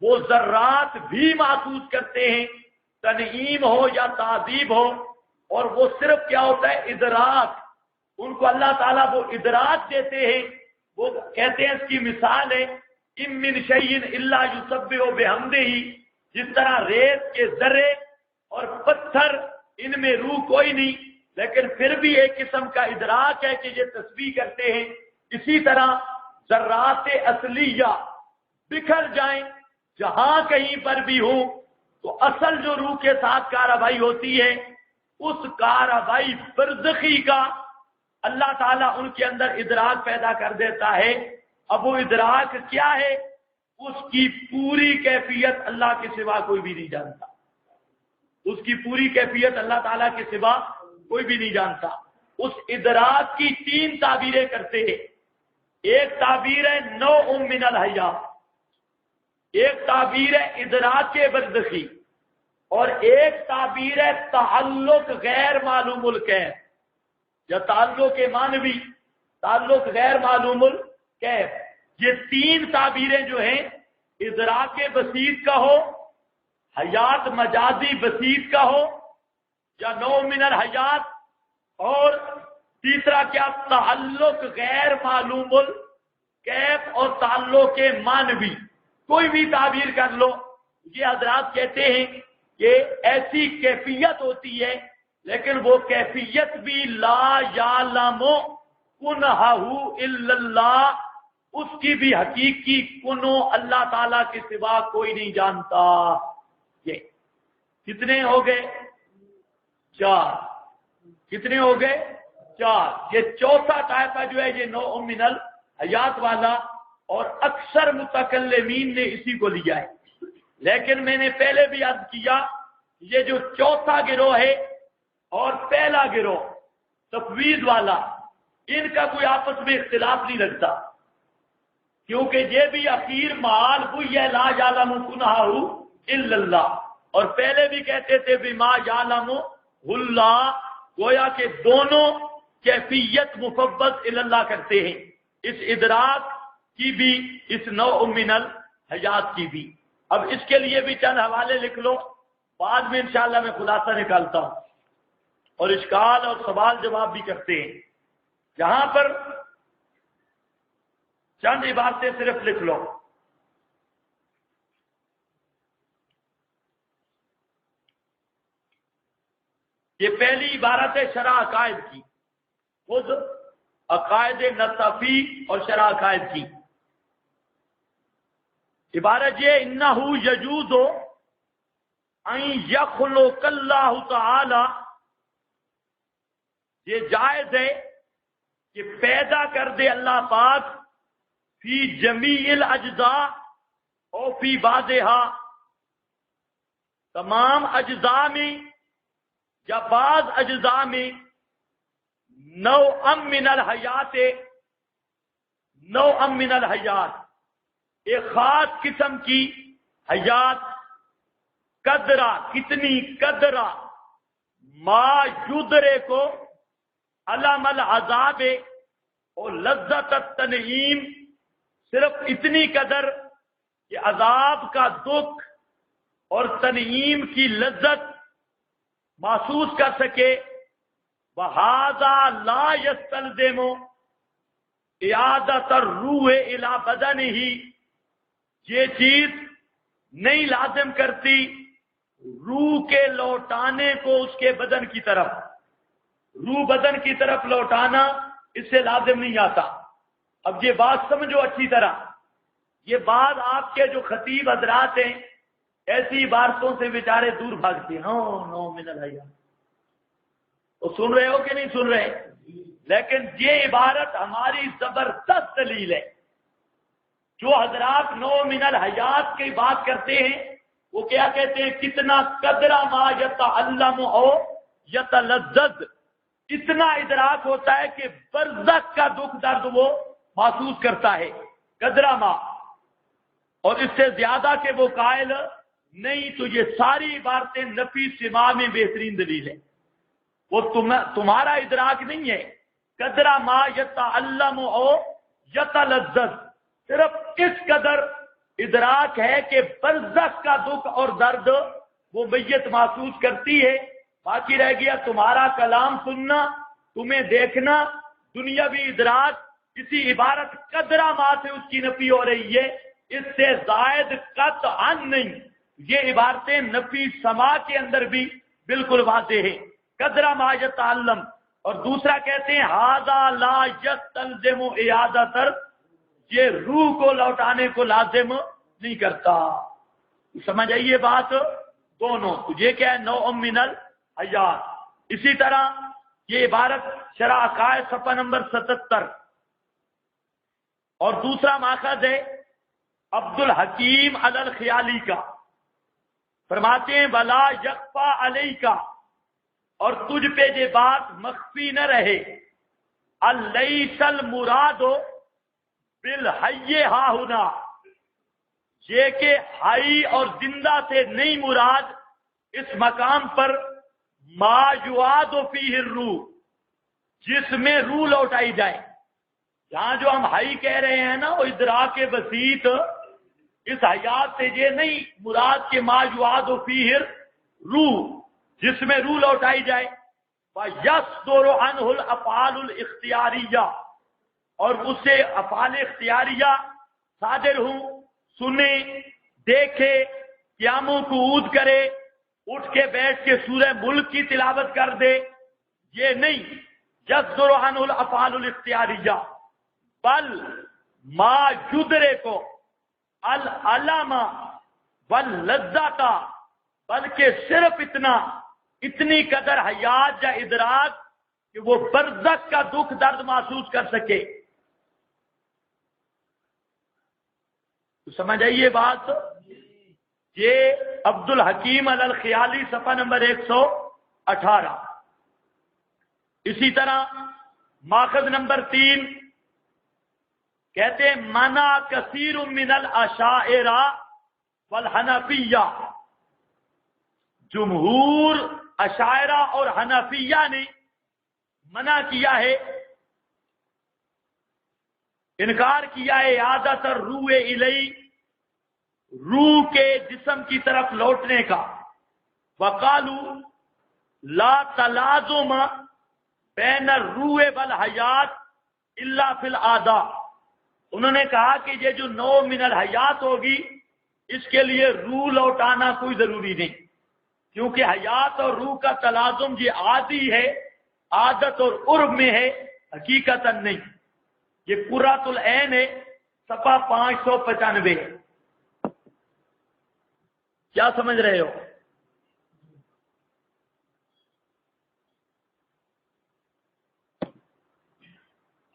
وہ ذرات بھی محسوس کرتے ہیں، تنعیم ہو یا تعذیب ہو، اور وہ صرف کیا ہوتا ہے ادراک، ان کو اللہ تعالیٰ وہ ادراک دیتے ہیں۔ وہ کہتے ہیں اس کی مثال ہے اِن مِّن شَيْءٍ إِلَّا يُسَبِّحُ بِحَمْدِهِ، جس طرح ریت کے ذرے اور پتھر ان میں روح کوئی نہیں لیکن پھر بھی ایک قسم کا ادراک ہے کہ یہ تسبیح کرتے ہیں، اسی طرح ذرات اصلیہ بکھر جائیں جہاں کہیں پر بھی ہوں تو اصل جو روح کے ساتھ کارروائی ہوتی ہے اس کارروائی برزخی کا اللہ تعالیٰ ان کے اندر ادراک پیدا کر دیتا ہے۔ اب وہ ادراک کیا ہے؟ اس کی پوری کیفیت اللہ کے سوا کوئی بھی نہیں جانتا، اس کی پوری کیفیت اللہ تعالیٰ کے سوا کوئی بھی نہیں جانتا۔ اس ادراک کی 3 تعبیریں کرتے ہیں، ایک تعبیر ہے نوع من الحیا، ایک تعبیر ہے ادراک برزخی، اور ایک تعبیر ہے تعلق غیر معلوم الکیف یا تعلق معنوی، تعلق غیر معلوم الکیف۔ یہ 3 تعبیریں جو ہیں ادراک بسیط کا ہو، حیات مجازی بسیط کا ہو، یا نوع من الحیات، اور تیسرا کیا تعلق غیر معلوم الکیف اور تعلق معنوی، کوئی بھی تعبیر کر لو۔ یہ حضرات کہتے ہیں کہ ایسی کیفیت ہوتی ہے لیکن وہ کیفیت بھی لا یعلم کنہہ الا اللہ، اس کی بھی حقیقی کنو اللہ تعالیٰ کے سوا کوئی نہیں جانتا۔ یہ کتنے ہو گئے؟ 4۔ کتنے ہو گئے؟ 4۔ یہ چوتھا طائفہ جو ہے یہ نوع من الحیات والا، اور اکثر متکلمین نے اسی کو لیا ہے، لیکن میں نے پہلے بھی عرض کیا یہ جو چوتھا گروہ ہے اور پہلا گروہ تفویض والا، ان کا کوئی آپس میں اختلاف نہیں رکھتا، کیونکہ یہ بھی اخیر مال ہوئی ہے لا یعلم کنہہ الا اللہ، اور پہلے بھی کہتے تھے بما یعلم اللہ، گویا کہ دونوں کیفیت مفوض الی اللہ کرتے ہیں، اس ادراک کی بھی، اس نوع من الحیات کی بھی۔ اب اس کے لیے بھی چند حوالے لکھ لو، بعد میں انشاءاللہ میں خلاصہ نکالتا ہوں اور اشکال اور سوال جواب بھی کرتے ہیں۔ جہاں پر چند عبارتیں صرف لکھ لو۔ یہ پہلی عبارت ہے شرح عقائد کی، خود عقائد نصفی اور شرح عقائد کی۔ عبارت یہ انہ یجوز ان یخلق اللہ تعالی، یہ جائز ہے کہ پیدا کر دے اللہ پاک فی جمیع الاجزاء اور فی بعضھا، تمام اجزاء میں یا بعض اجزاء میں، نوعا من الحیات، نوعا من الحیات، ایک خاص قسم کی حیات، قدرہ کتنی قدرہ، ما یدرے کو علم العذاب اور لذت التنعیم، صرف اتنی قدر کہ عذاب کا دکھ اور تنعیم کی لذت محسوس کر سکے۔ وَهَذَا لَا يَسْتَلْزِمُ إِعَادَةَ الرُّوحِ إِلَى بَدَنِهِ، یہ چیز نہیں لازم کرتی روح کے لوٹانے کو اس کے بدن کی طرف، روح بدن کی طرف لوٹانا اس سے لازم نہیں آتا۔ اب یہ بات سمجھو اچھی طرح، یہ بات آپ کے جو خطیب حضرات ہیں ایسی عبارتوں سے بیچارے دور بھاگتے ہیں، نو من الحیا، وہ سن رہے ہو کہ نہیں سن رہے؟ لیکن یہ عبارت ہماری زبردست دلیل ہے۔ جو حضرات نو من الحیات کی بات کرتے ہیں وہ کیا کہتے ہیں؟ کتنا قدرہ ما یتعلم او یتلذذ، اتنا ادراک ہوتا ہے کہ برزخ کا دکھ درد وہ محسوس کرتا ہے، قدرہ ما، اور اس سے زیادہ کہ وہ قائل نہیں۔ تو یہ ساری عبارتیں نفی سما میں بہترین دلیل ہے۔ وہ تمہارا ادراک نہیں ہے. قدرہ ما یتعلم او یتلذذ، صرف اس قدر ادراک ہے کہ برزخ کا دکھ اور درد وہ میت محسوس کرتی ہے. باقی رہ گیا تمہارا کلام سننا، تمہیں دیکھنا، دنیاوی ادراک. کسی عبارت قدرہ ما سے اس کی نفی ہو رہی ہے، اس سے زائد قطعا نہیں. یہ عبارتیں نفی سما کے اندر بھی بالکل واضح ہے. قدرہ ما یتعلم. اور دوسرا کہتے ہیں ھذا لا یستلزم اعادۃ، یہ روح کو لوٹانے کو لازم نہیں کرتا. سمجھ آئیے بات؟ دونوں. یہ کیا ہے؟ نوع من الحیات. اسی طرح یہ عبارت شرح عقائد صفحہ نمبر 77. اور دوسرا ماخذ ہے عبد الحکیم الخیالی کا. فرماتے ہیں ولا یخفی علیک، اور تجھ پہ یہ بات مخفی نہ رہے، الیس المراد بالحی ہا ہنا، یہ کہ حی اور زندہ سے نہیں مراد اس مقام پر ما یعاد فیہ الروح، جس میں روح لوٹائی جائے. یہاں جو ہم حی کہہ رہے ہیں نا، وہ ادراک بسیط، اس حیات سے یہ نہیں مراد کے ما یعاد فیہ الروح، جس میں روح لوٹائی جائے. وَيَصْدُرُ عَنْهُ الْأَفْعَالُ الْاِخْتِيَارِيَّةُ، اور اس سے افعال اختیاریہ صادر ہوں، سنے، دیکھے، قیام و قعود کرے، اٹھ کے بیٹھ کے سورہ ملک کی تلاوت کر دے. یہ نہیں. یصدر عنہ الافعال الاختیاریہ بل ما یدرک العلم واللذۃ، بلکہ صرف اتنی قدر حیات یا ادراک کہ وہ برزخ کا دکھ درد محسوس کر سکے. تو سمجھ آئیے بات؟ یہ عبد الحکیم الخیالی صفحہ نمبر 118. اسی طرح ماخذ نمبر 3 کہتے ہیں منع کثیر من الاشاعرہ والحنفیہ، جمہور اشاعرہ اور حنفیہ نے منع کیا ہے، انکار کیا ہے اعادۃ الروح الی، روح کے جسم کی طرف لوٹنے کا. وقالوا لا تلازم بین الروح والحیات الا فی الاعضاء، انہوں نے کہا کہ یہ جو نوع من الحیات ہوگی اس کے لیے روح لوٹانا کوئی ضروری نہیں، کیونکہ حیات اور روح کا تلازم یہ عادی ہے، عادت اور عرب میں ہے، حقیقتا نہیں. یہ قرۃ العین ہے، صفحہ 595 ہے. کیا سمجھ رہے ہو؟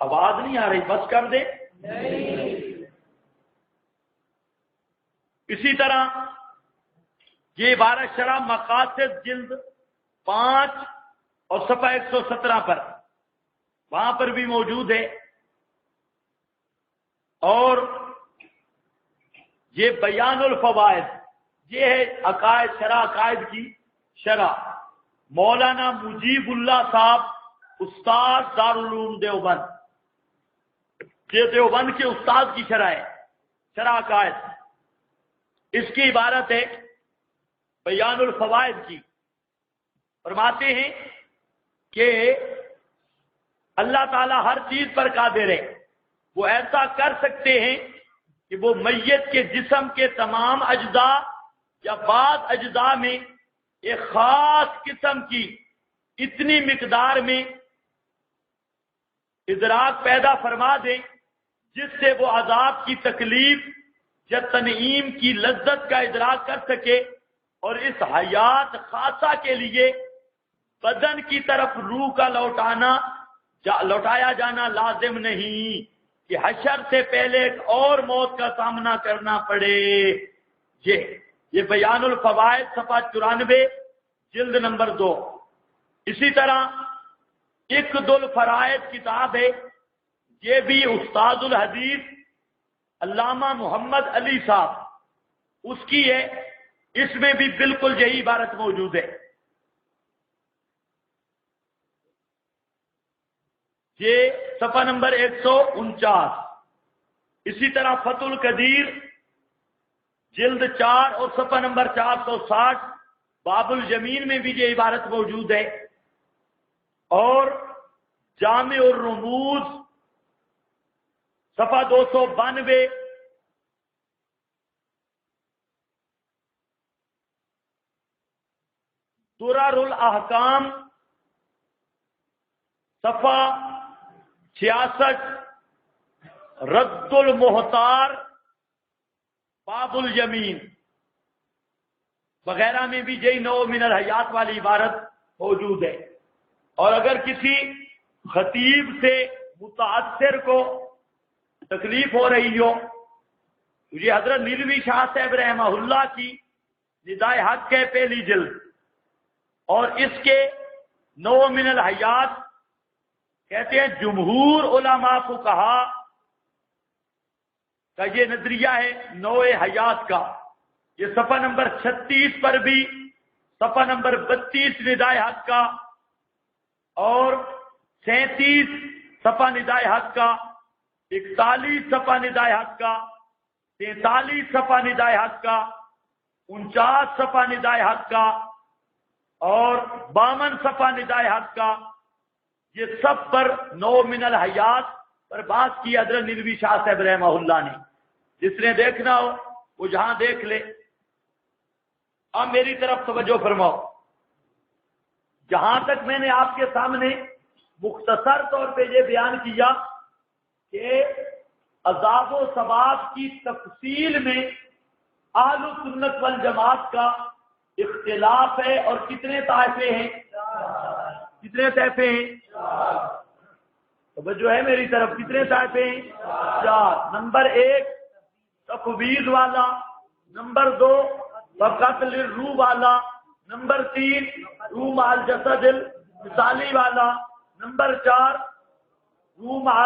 آواز نہیں آ رہی، بس کر دے. اسی طرح یہ عبارت شرح مقاصد جلد 5 اور صفحہ 117 پر، وہاں پر بھی موجود ہے. اور یہ بیان الفوائد، یہ ہے عقائد، شرح عقائد کی شرح، مولانا مجیب اللہ صاحب استاد دارالعلوم دیوبند، یہ دیوبند کے استاد کی شرح ہے، شرح عقائد. اس کی عبارت ہے بیان الفوائد کی. فرماتے ہیں کہ اللہ تعالیٰ ہر چیز پر قادر ہے، وہ ایسا کر سکتے ہیں کہ وہ میت کے جسم کے تمام اجزاء یا بعض اجزاء میں ایک خاص قسم کی اتنی مقدار میں ادراک پیدا فرما دیں جس سے وہ عذاب کی تکلیف یا تنعیم کی لذت کا ادراک کر سکے. اور اس حیات خاصہ کے لیے بدن کی طرف روح کا لوٹایا جانا لازم نہیں کہ حشر سے پہلے ایک اور موت کا سامنا کرنا پڑے. یہ بیان الفوائد صفحہ 94 جلد نمبر 2. اسی طرح اقد الفرائض کتاب ہے، یہ بھی استاد الحدیث علامہ محمد علی صاحب اس کی ہے، اس میں بھی بالکل یہی عبارت موجود ہے. یہ صفحہ نمبر 149. اسی طرح فتح القدیر جلد 4 اور صفحہ نمبر 460 باب الجمین میں بھی یہ عبارت موجود ہے. اور جامع الرموز صفحہ 292، درر الاحکام صفحہ 66، رد المحتار باب الیمین وغیرہ میں بھی یہی نوع من الحیات والی عبارت موجود ہے. اور اگر کسی خطیب سے متاثر کو تکلیف ہو رہی ہو تو یہ حضرت نیلوی شاہ صاحب رحمہ اللہ کی ندائے حق ہے پہلی جلد، اور اس کے نوع من الحیات کہتے ہیں جمہور علماء کو کہا کہ یہ نظریہ ہے نوع حیات کا. یہ صفحہ نمبر 36 پر بھی، صفحہ نمبر 32 ندائے حق کا، اور 37 صفحہ ندائے حق کا، 41 صفحہ ندائے حق کا، 43 صفحہ ندائے حق کا، 49 صفحہ ندائے حق کا، اور 52 صفحہ ندائے حق کا، یہ سب پر نوع من الحیات پر بات کی حضرت نیلوی شاہ صاحب رحمہ اللہ نے. جس نے دیکھنا ہو وہ جہاں دیکھ لے. اب میری طرف توجہ فرماؤ. جہاں تک میں نے آپ کے سامنے مختصر طور پہ یہ بیان کیا کہ عذاب و ثواب کی تفصیل میں اہل سنت والجماعت کا اختلاف ہے. اور کتنے طائفے ہیں؟ کتنے طائفے ہیں؟ توجہ ہے میری طرف. کتنے طائفے ہیں؟ 4. نمبر 1 تفویض والا، نمبر 2 فقط للروح والا، نمبر 3 روح مع الجسد المثالی والا، نمبر 4 روح مع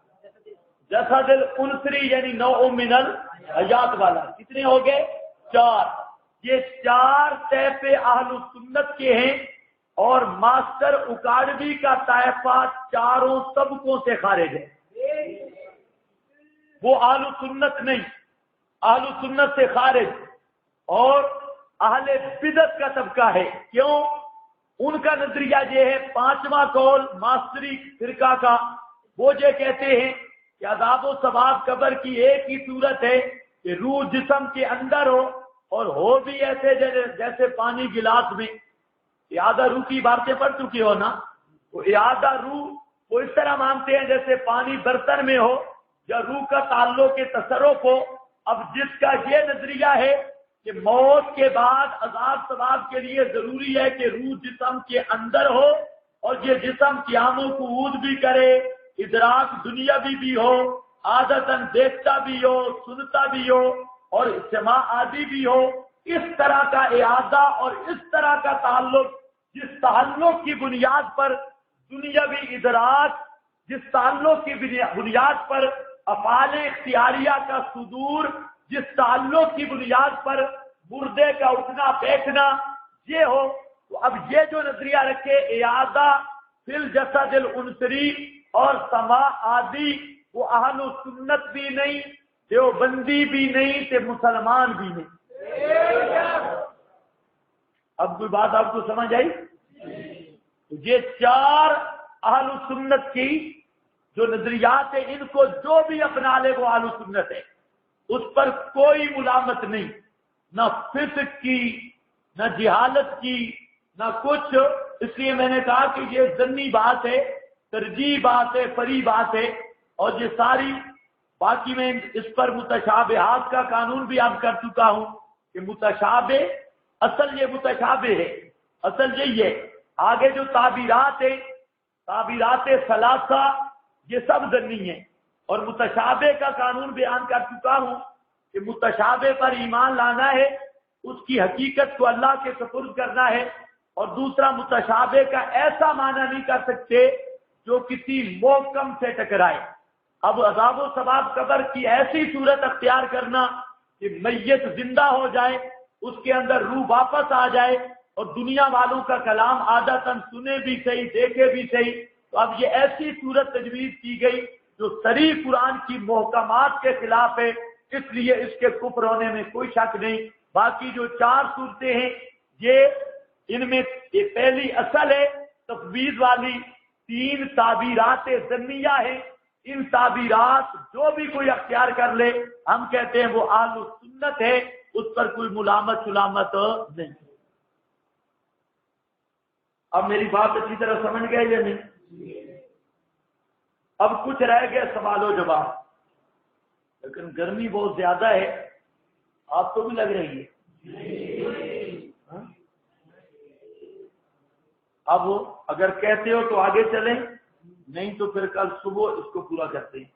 الجسد الانثری یعنی نوع من الحیات والا. کتنے ہو گئے؟ 4. یہ 4 طیفے اہل سنت کے ہیں، اور ماسٹر اکاڑوی کا طائفہ چاروں طبقوں سے خارج ہے. وہ اہل سنت نہیں، اہل سنت سے خارج. اور اہل بدعت کا طبقہ ہے. کیوں؟ ان کا نظریہ یہ ہے، 5واں قول ماسٹری فرقہ کا، وہ یہ کہتے ہیں کہ عذاب و ثواب قبر کی ایک ہی صورت ہے کہ روح جسم کے اندر ہو، اور ہو بھی ایسے جیسے پانی گلاس میں. اعادہ روح کی باتیں پڑھ چکی ہو نا. وہ اعادہ روح وہ اس طرح مانتے ہیں جیسے پانی برتن میں ہو یا روح کا تعلق کے تصرف ہو. اب جس کا یہ نظریہ ہے کہ موت کے بعد عذاب ثواب کے لیے ضروری ہے کہ روح جسم کے اندر ہو، اور یہ جسم قیام و قعود بھی کرے، ادراک دنیاوی بھی ہو، عادتاً دیکھتا بھی ہو، سنتا بھی ہو، اور سماع عادی بھی ہو. اس طرح کا اعادہ اور اس طرح کا تعلق، جس تعلق کی بنیاد پر دنیاوی ادراک، جس تعلق کی بنیاد پر افعال اختیاریہ کا صدور، جس تعلق کی بنیاد پر مردے کا اٹھنا بیٹھنا یہ ہو. تو اب یہ جو نظریہ رکھے اعادہ فی الجسد الانثری اور سماع عادی، وہ اہل سنت بھی نہیں، دیوبندی بھی نہیں، تے مسلمان بھی نہیں. اب کوئی بات آپ کو سمجھ آئی؟ یہ 4 اہل سنت کی جو نظریات ہیں، ان کو جو بھی اپنا لے وہ اہل سنت ہے. اس پر کوئی ملامت نہیں، نہ فسق کی، نہ جہالت کی، نہ کچھ. اس لیے میں نے کہا کہ یہ ضمنی بات ہے، ترجیح بات ہے، فری بات ہے. اور یہ ساری باقی میں اس پر متشابہات کا قانون بھی آپ کر چکا ہوں کہ متشابہ اصل یہ متشابہ ہے، اصل یہی ہے. آگے جو تعبیرات ہیں، تعبیرات ثلاثہ، یہ سب ضمنی ہیں. اور متشابہ کا قانون بیان کر چکا ہوں کہ متشابہ پر ایمان لانا ہے، اس کی حقیقت کو اللہ کے سپرد کرنا ہے. اور دوسرا متشابہ کا ایسا معنی نہیں کر سکتے جو کسی محکم سے ٹکرائے. اب عذاب و ثواب قبر کی ایسی صورت اختیار کرنا کہ میت زندہ ہو جائے، اس کے اندر روح واپس آ جائے، اور دنیا والوں کا کلام عادتاً سنے بھی صحیح، دیکھے بھی صحیح، تو اب یہ ایسی صورت تجویز کی گئی جو صریح قرآن کی محکمات کے خلاف ہے، اس لیے اس کے کفر ہونے میں کوئی شک نہیں۔ باقی جو 4 صورتیں ہیں یہ ان میں یہ پہلی اصل ہے تفویض والی، 3 تعبیرات ضمنیہ ہیں، ان تعبیرات جو بھی کوئی اختیار کر لے ہم کہتے ہیں وہ اہل سنت ہے، اس پر کوئی ملامت نہیں۔ اب میری بات اچھی طرح سمجھ گئے یا نہیں؟ اب کچھ رہ گیا سوال و جواب، لیکن گرمی بہت زیادہ ہے، آپ کو بھی لگ رہی ہے؟ اب اگر کہتے ہو تو آگے چلیں، نہیں تو پھر کل صبح اس کو پورا کرتے ہیں۔